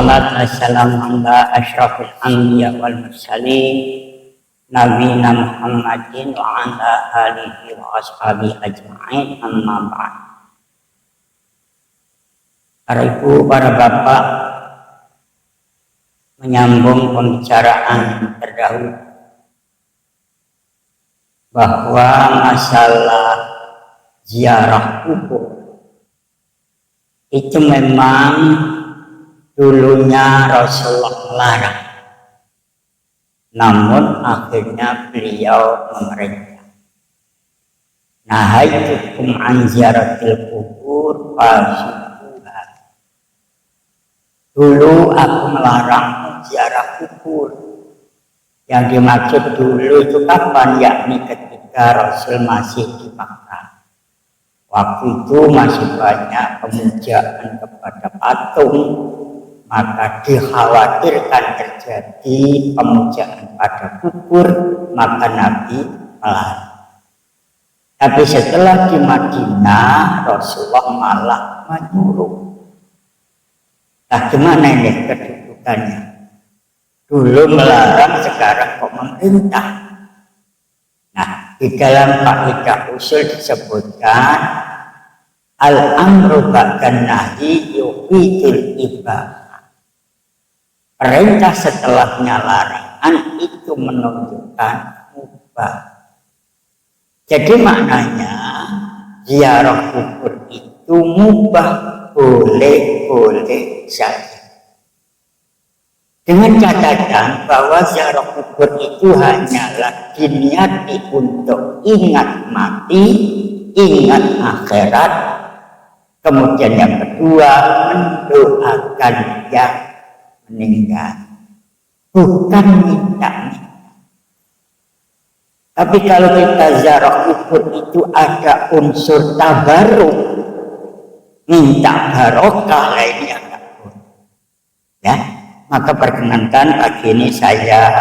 Wassalatu wassalamu ala asyrafil anbiya wal mursalin nabiyina Muhammadin wa ala alihi wa ashabihi ajma'in, amma ba'd. Para ibu, para bapak, menyambung pembicaraan terdahulu bahwa masalah ziarah kubur itu memang dulunya Rasulullah melarang, namun akhirnya beliau memerintah. Nahaitukum an ziyaratil kubur fasuha. Dulu aku melarang ziarah kubur. Yang dimaksud dulu itu kapan? Yakni ketika Rasul masih di Makkah. Waktu itu masih banyak pemujaan kepada patung, maka dikhawatirkan terjadi pemujaan pada kubur, maka Nabi melarang. Tapi setelah di Madinah, Rasulullah malah menyuruh. Nah, gimana ini kedudukannya? Dulu melarang, sekarang kok memerintah. Nah, di dalam kaidah usul disebutkan al-amru ba'dan nahyi yufidul ibah. Perintah setelahnya larangan itu menunjukkan mubah. Jadi maknanya ziarah kubur itu mubah, boleh-boleh saja. Dengan catatan bahwa ziarah kubur itu hanyalah diniati untuk ingat mati, ingat akhirat. Kemudian yang kedua, mendoakan yang meninggal, bukan minta-minta. Tapi kalau kita ziarah kubur itu ada unsur tabarruk, minta barokah lainnya enggak boleh. Ya, maka perkenankan pagi ini saya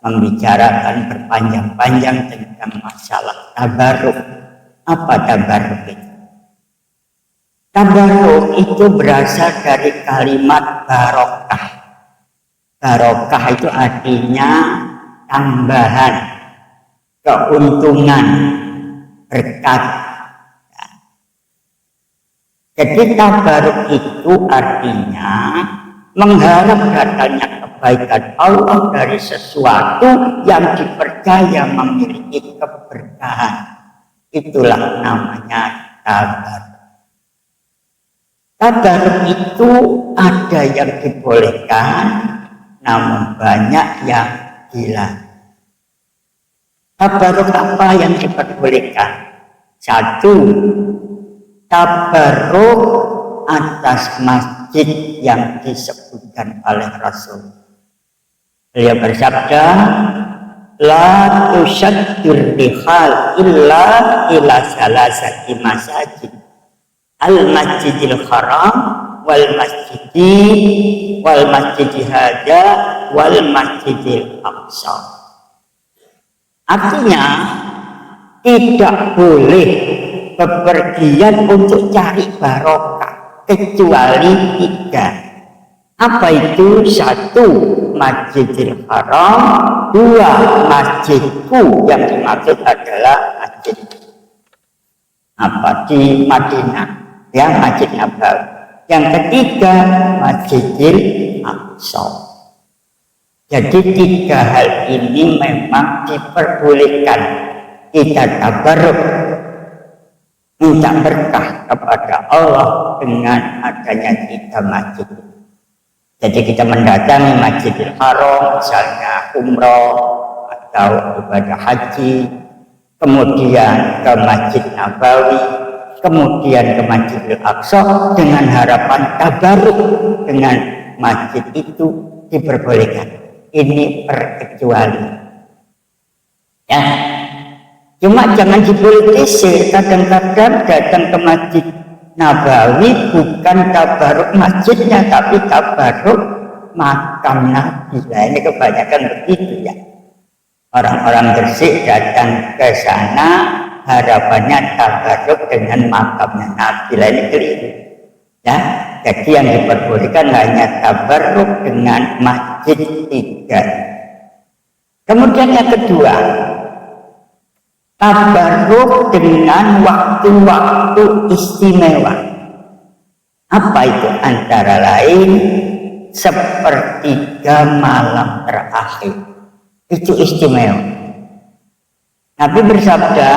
membicarakan berpanjang-panjang tentang masalah tabarruk. Apa tabarruk itu? Tabarruk itu berasal dari kalimat barokah. Barokah itu artinya tambahan, keuntungan, berkat. Jadi tabarruk itu artinya mengharap datangnya kebaikan Allah dari sesuatu yang dipercaya memiliki keberkahan. Itulah namanya tabarruk. Tabarruk itu ada yang dibolehkan, namun banyak yang dilarang. Tabarruk apa yang diperbolehkan? Satu, tabarruk atas masjid yang disebutkan oleh Rasul. Beliau bersabda, la tusyaddur rihal illa ila salasati masajid, al-masjidil haram wal masjidi hada wal masjidil aqsa. Artinya tidak boleh bepergian untuk cari barokah kecuali tiga. Apa itu? Satu, Masjidil Haram. Dua, masjidku, yang dimaksud adalah masjid apa di Madinah, ya, Masjid Nabawi. Yang ketiga, Masjidil Aqsa. Jadi tiga hal ini memang diperbolehkan kita tabarruk, minta berkah kepada Allah dengan adanya tiga masjid. Jadi kita mendatangi Masjidil Haram, misalnya umroh atau ibadah haji, kemudian ke Masjid Nabawi, kemudian ke Masjidil Aqsa dengan harapan tabarruk dengan masjid itu diperbolehkan. Ini perkecualian. Ya, cuma jangan dipolitisir. Kadang-kadang datang ke Masjid Nabawi bukan tabarruk masjidnya, tapi tabarruk makam Nabi. Nah, ini kebanyakan begitu ya. Orang-orang Gresik datang ke sana harapannya tabarruk dengan makamnya Nabi. Nah, ini keliru. Ya, Jadi yang diperbolehkan hanya tabarruk dengan masjid 3. Kemudian yang kedua, tabarruk dengan waktu-waktu istimewa. Apa itu? Antara lain sepertiga malam terakhir. Itu istimewa. Nabi bersabda,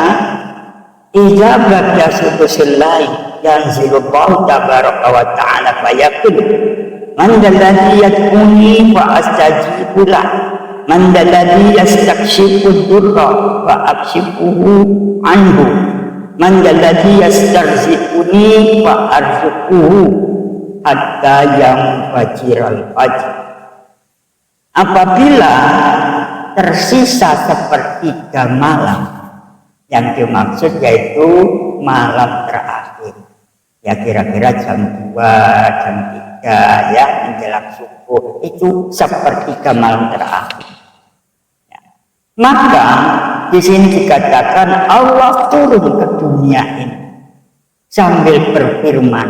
"Idza baqa subuhul lail yanzilullahu tabaraka wa ta'ala fayaqul man dalladhi yad'uni fa astajibu lah man dalladhi yastakshifu durra fa akshifuhu anhu man dalladhi yastarziquni fa arzuquhu hatta yanfajiral fajr." Apabila tersisa sepertiga malam, yang dimaksud yaitu malam terakhir, ya kira-kira jam 2, jam 3 ya menjelang subuh, itu sepertiga malam terakhir ya. Maka di sini dikatakan Allah turun ke dunia ini sambil berfirman,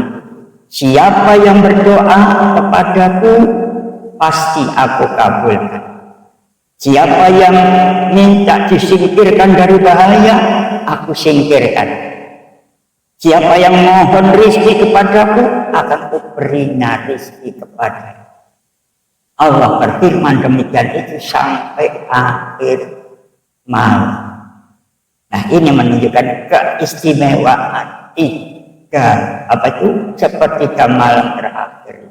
"Siapa yang berdoa kepadaku pasti aku kabulkan. Siapa yang minta disingkirkan dari bahaya, aku singkirkan. Siapa yang mohon rizki kepadaku, akan kuberinya rizki kepadanya." Allah berfirman demikian itu sampai akhir malam. Nah, ini menunjukkan keistimewaan sepertiga malam terakhir.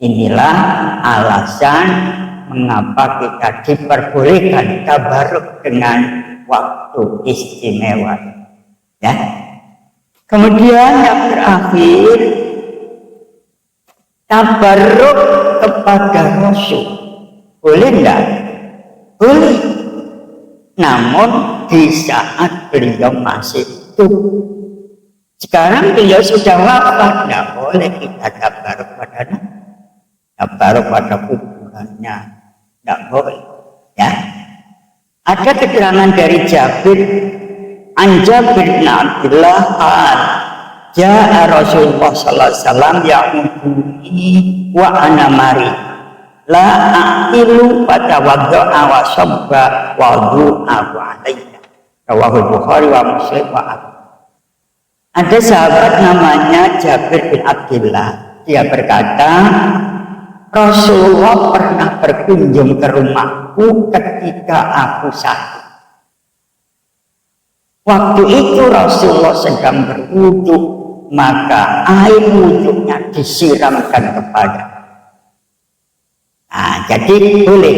Inilah alasan mengapa kita diperbolehkan tabarruk dengan waktu istimewa ya. Kemudian yang terakhir, tabarruk kepada Rasul. Boleh enggak? Boleh. Namun di saat beliau masih hidup. Sekarang beliau sudah wafat, enggak boleh kita tabarruk padanya. Tabarruk pada kuburannya tidak boleh ya. Ada keterangan dari Jabir, an Jabir bin Abdullah jaa Rasulullah sallallahu alaihi wasallam ya'uduni wa ana mari la aqilu fatawadda'a wa sabba wadu'ahu alayya. Rawahu Bukhari wa Muslim wa Abu. Ada sahabat namanya Jabir bin Abdullah, dia berkata, Rasulullah pernah berkunjung ke rumahku ketika aku sakit. Waktu itu Rasulullah sedang berwudu, maka air wuduknya disiramkan kepada. Nah, jadi boleh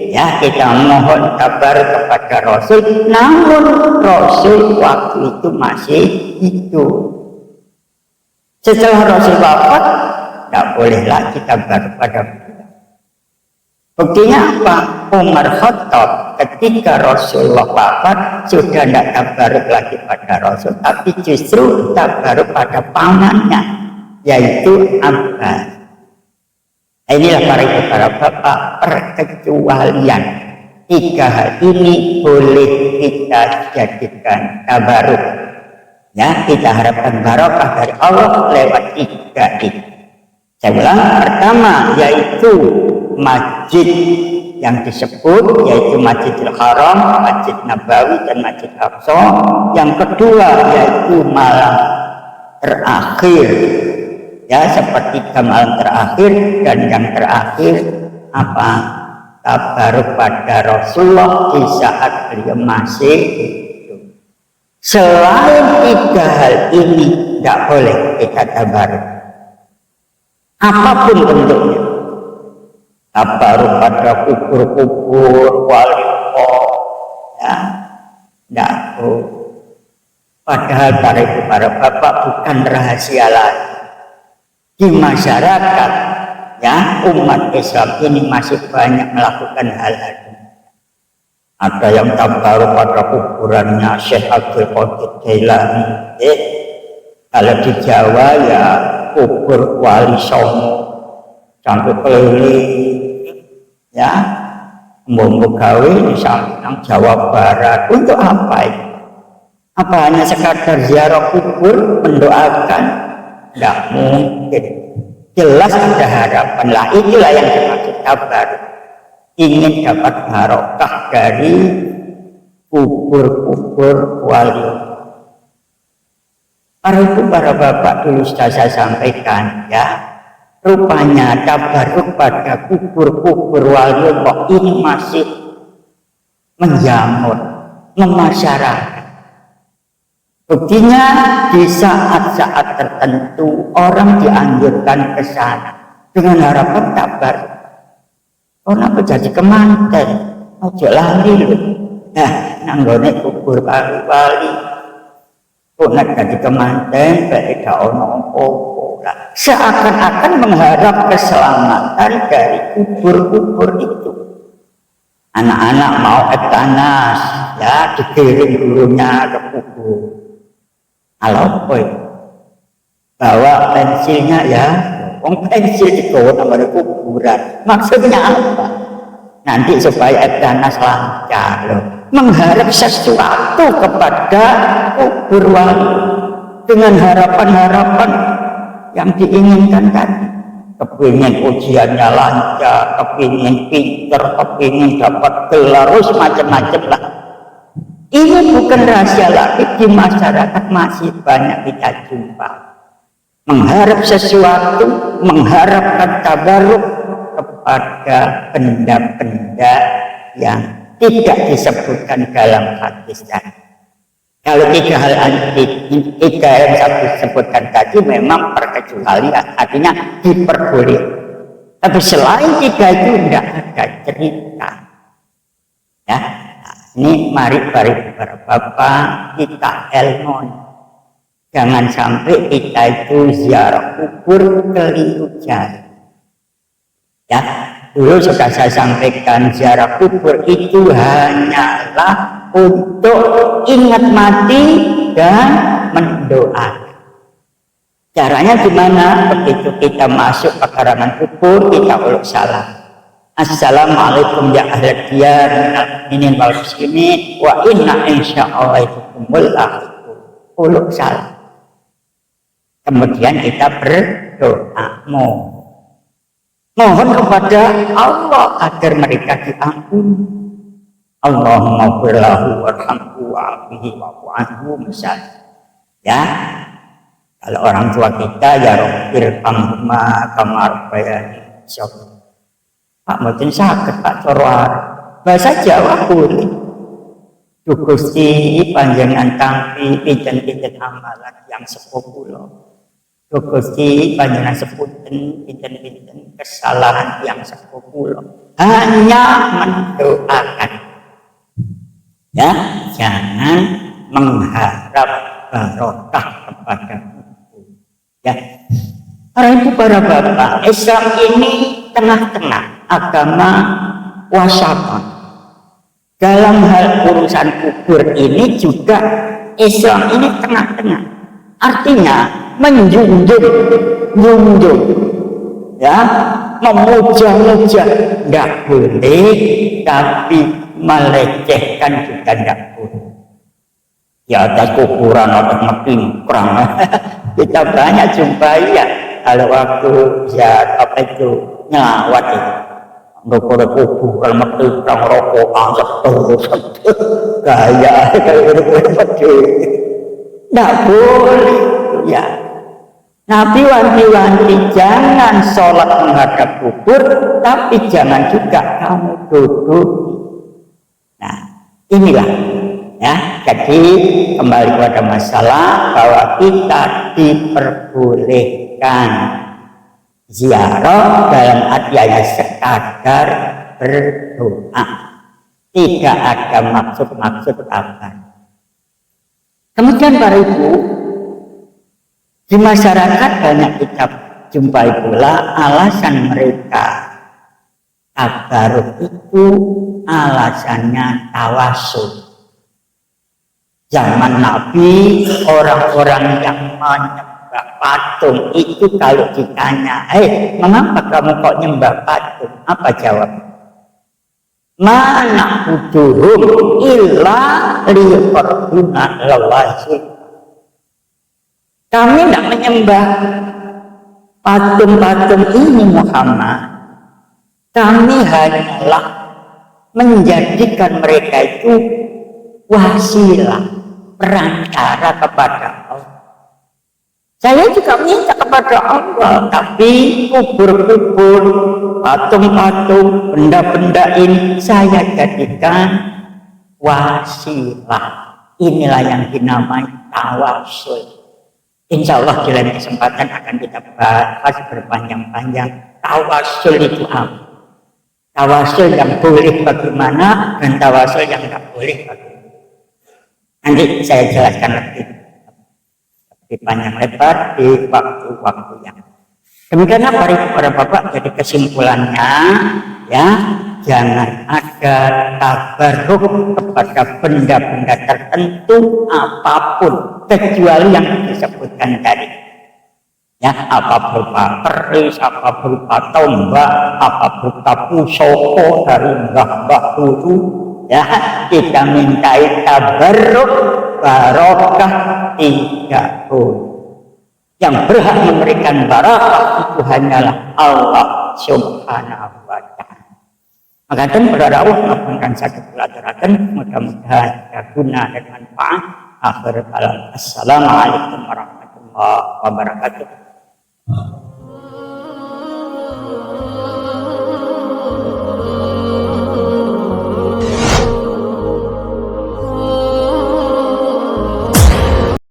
ya kita mohon kabar kepada Rasul, namun Rasul waktu itu masih hidup. Setelah Rasul wafat, tidak boleh lagi kabar pada beliau. Buktinya apa? Umar Khattab ketika Rasulullah wafat sudah tidak tabaruk lagi pada Rasul, tapi justru tabaruk pada pamannya, yaitu Abbas. Inilah para bapak perkecualian. 3 hal ini boleh kita jadikan tabaruk. Ya, kita harapkan barokah dari Allah lewat 3 ini. Saya ulang, pertama yaitu masjid yang disebut, yaitu Masjidil Haram, Masjid Nabawi, dan Masjid Aqsa. Yang kedua yaitu malam terakhir, ya seperti malam terakhir. Dan yang terakhir apa? Tabaruk pada Rasulullah di saat beliau masih hidup. Selain 3 hal ini tidak boleh kita tabaruk, apapun bentuknya. Tabaruk pada kubur-kubur wali ya, tidak boleh. Padahal para bapak bukan rahasia lagi di masyarakat ya, umat Islam ini masih banyak melakukan hal-hal. Ada yang tabaruk pada kuburannya Syekh Abdul Qadir Jailani. Kalau di Jawa ya kubur Wali Songo sampai keliling ya, mbok gawe di samping Jawa Barat. Untuk apa itu? Apa hanya sekadar ziarah kubur, mendoakan? Tidak mungkin. Jelas ada harapan lah. Inilah yang dimaksud tabaruk. Ingin dapat barokah dari kubur-kubur wali. Para bapak dulu sudah saya sampaikan ya. Rupanya tabaruk pada kubur-kubur wali ini masih menjamur, memasyarakat. Buktinya di saat-saat tertentu orang dianjurkan ke sana dengan harapan tabaruk. Orang menjadi kemanten, ojo lali lho. Nah, nanggone kubur wali. Kok jadi kemanten, baik gak ono opo lah. Seakan-akan mengharap keselamatan dari kubur-kubur itu. Anak-anak mau etanas, ya dikirim gurunya ke kubur. Halo, boy, bawa pensilnya ya. Pensil dibawa nama kuburan. Maksudnya apa? Nanti supaya etanas lancar loh. Mengharap sesuatu kepada kubur wali dengan harapan-harapan yang diinginkan tadi. Kepingin ujiannya lancar, kepingin pinter, kepingin dapat gelar, macam-macam lah. Ini bukan rahasia lagi, di masyarakat masih banyak kita jumpa. Mengharap sesuatu, mengharapkan tabaruk kepada benda-benda yang tidak disebutkan dalam hadis tadi. Kalau tiga yang saya disebutkan tadi memang perkecualian, artinya diperbolehkan. Tapi selain tiga itu tidak ada cerita. Ya, ini mari bapak kita ilmu. Jangan sampai kita itu ziarah kubur keliru jari. Ya, dulu sudah saya sampaikan ziarah kubur itu hanyalah untuk ingat mati dan mendoakan. Caranya gimana? Begitu kita masuk ke karangan kubur, kita uluk salam. Assalamualaikum ya ahlal diyar minal wal muslimin wa inna insyaallah ikumul akhir. Uluk salam. Kemudian kita berdoa mohon kepada Allah agar mereka diampuni. Allahumma firlahu warhamhu wa'afihi wa'fu'anhu misalnya. Ya, kalau orang tua kita ya robbir pamhuma kamar bayani syok. Pak mungkin sakit Pak Corwar bahasa Jawa boleh. Gusti panjenengan tampi pinten-pinten amalan yang sepupulo. Gusti panjenengan sepunten pinten-pinten kesalahan yang sepupulo. Hanya mendoakan. Ya, jangan mengharap barokah kepada itu. Ya, para bapak, Islam ini tengah-tengah agama wasatun. Dalam hal urusan kubur ini juga Islam ini tengah-tengah. Artinya menjunjung, ya, memuja-muja tidak boleh, tapi melecehkan juga tidak boleh. Di atas kuburan atau ngepingkrang kita banyak jumpai ya. Kalau waktu ziarah apa itu nyelawat itu pada kuburan ngepingkrang rokokan terus gaya kayak gitu tidak boleh ya. Nabi wanti-wanti jangan sholat menghadap kubur, tapi jangan juga kamu duduk. Nah, inilah ya. Jadi kembali pada masalah bahwa kita diperbolehkan ziarah dalam artinya sekadar berdoa, tidak ada maksud-maksud apa. Kemudian para ibu, di masyarakat banyak kita jumpai pula alasan mereka tabaruk itu alasannya tawasul. Zaman Nabi, orang-orang yang menyembah patung itu kalau ditanya, mengapa kamu kok nyembah patung? Apa jawab? Mana buduhum illa liqarbuna lallahi. Kami tidak menyembah patung-patung ini Muhammad. Kami hanyalah menjadikan mereka itu wasilah, perantara kepada Allah. Saya juga minta kepada Allah, tapi kubur-kubur, patung-patung, benda-benda ini saya jadikan wasilah. Inilah yang dinamai tawasul. Insya Allah di lain kesempatan akan kita bahas berpanjang-panjang. Tawasul itu apa? Tawasul yang boleh bagaimana dan tawasul yang tidak boleh bagaimana. Nanti saya jelaskan lebih panjang lebar di waktu-waktu yang demikian. Para bapak, jadi kesimpulannya ya, jangan ada tabarruk kepada benda-benda tertentu apapun kecuali yang disebutkan tadi ya, apa berupa keris, apa berupa tombak, apa berupa pusoko dari mbah-mbah dulu ya, kita mintai tabarruk barokah tidak boleh. Yang berhak memberikan barakah itu hanyalah Allah Subhanahu wa ta'ala. Maka dan berdoa Allah melakukan satu pelajaran, mudah-mudahan guna dan manfaat. Akhir kalam, assalamualaikum warahmatullahi wabarakatuh.